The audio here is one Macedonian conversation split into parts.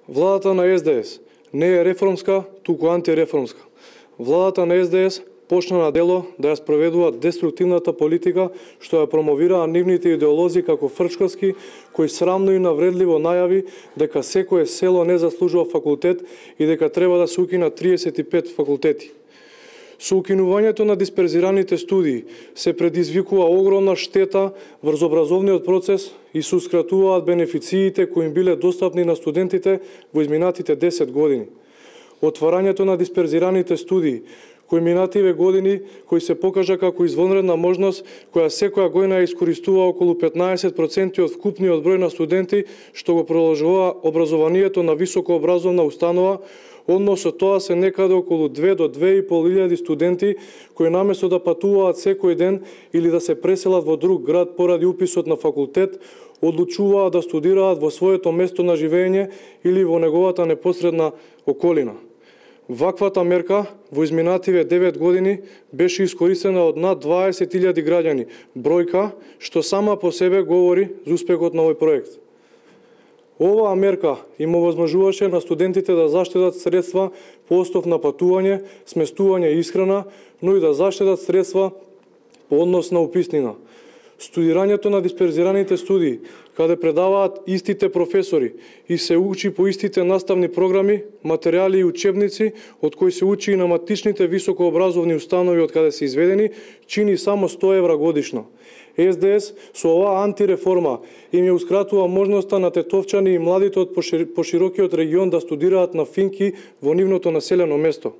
Владата на СДС не е реформска, туку антиреформска. Владата на СДС почна на дело да ја спроведува деструктивната политика што ја промовираа нивните идеолози како фрчкавски, кои срамно и навредливо најави дека секое село не заслужува факултет и дека треба да се укинат 35 факултети. Со укинувањето на дисперзираните студии се предизвикува огромна штета врз образовниот процес и сеускратуваат бенефициите кои им биле достапни на студентите во изминатите 10 години. Отварањето на дисперзираните студии кои минативе години кои се покажа како извонредна можност која секоја година искористува околу 15% од вкупниот број на студенти што го продолжува образованието на високообразовна установа, односно тоа се некаде околу 2 до 2.500 студенти кои наместо да патуваат секој ден или да се преселат во друг град поради уписот на факултет, одлучуваат да студираат во своето место на живење или во неговата непосредна околина. Ваквата мерка во изминативе 9 години беше искористена од над 20.000 граѓани, бројка што сама по себе говори за успехот на овој проект. Оваа мерка им овозможуваше на студентите да заштедат средства по основ на патување, сместување и исхрана, но и да заштедат средства по однос на уписнина. Студирањето на дисперзираните студии, каде предаваат истите професори и се учи по истите наставни програми, материјали и учебници, од кои се учи и на матичните високообразовни установи од каде се изведени, чини само 100 евра годишно. СДС со оваа антиреформа им јаускратува можноста на тетовчани и младите од поширокиот регион да студираат на финки во нивното населено место.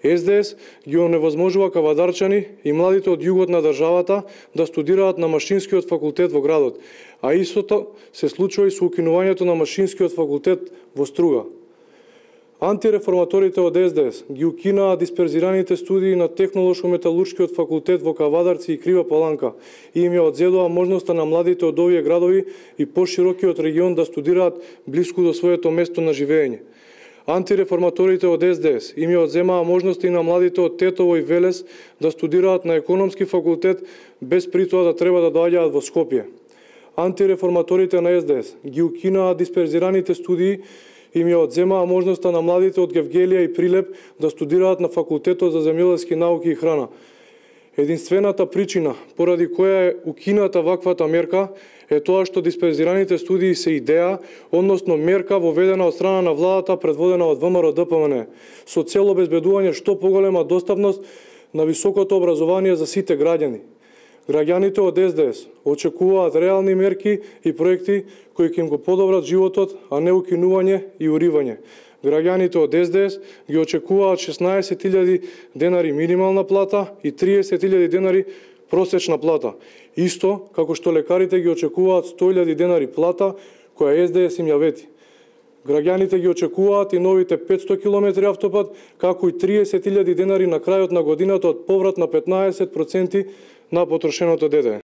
СДС ги оневозможува кавадарчани и младите од југот на државата да студираат на Машинскиот факултет во градот, а истото се случува и со укинувањето на Машинскиот факултет во Струга. Антиреформаторите од СДС ги укинаа дисперзираните студии на Технолошко-металуршкиот факултет во Кавадарци и Крива Паланка и им ја одзедоа можноста на младите од овие градови и поширокиот регион да студираат блиску до своето место на живење. Антиреформаторите од СДС им ја одземаа можности и на младите од Тетово и Велес да студираат на Економски факултет без при тоа да треба да доаѓаат во Скопје. Антиреформаторите на СДС ги укинаа дисперзираните студии, им ја одземаа можноста на младите од Гевгелија и Прилеп да студираат на Факултетот за земјоделски науки и храна. Единствената причина поради која е укината ваквата мерка е тоа што дисперзираните студии се идеја, односно мерка воведена од страна на владата предводена од ВМРО-ДПМН, со цел обезбедување што поголема достапност на високото образование за сите граѓани. Граѓаните од СДС очекуваат реални мерки и проекти кои ќе им го подобрат животот, а не укинување и уривање. Граѓаните од СДС ги очекуваат 16.000 денари минимална плата и 30.000 денари просечна плата. Исто како што лекарите ги очекуваат 100.000 денари плата која СДС им ја вети. Граѓаните ги очекуваат и новите 500 км автопат, како и 30.000 денари на крајот на годината од поврат на 15% на потрошеното ДДЕ.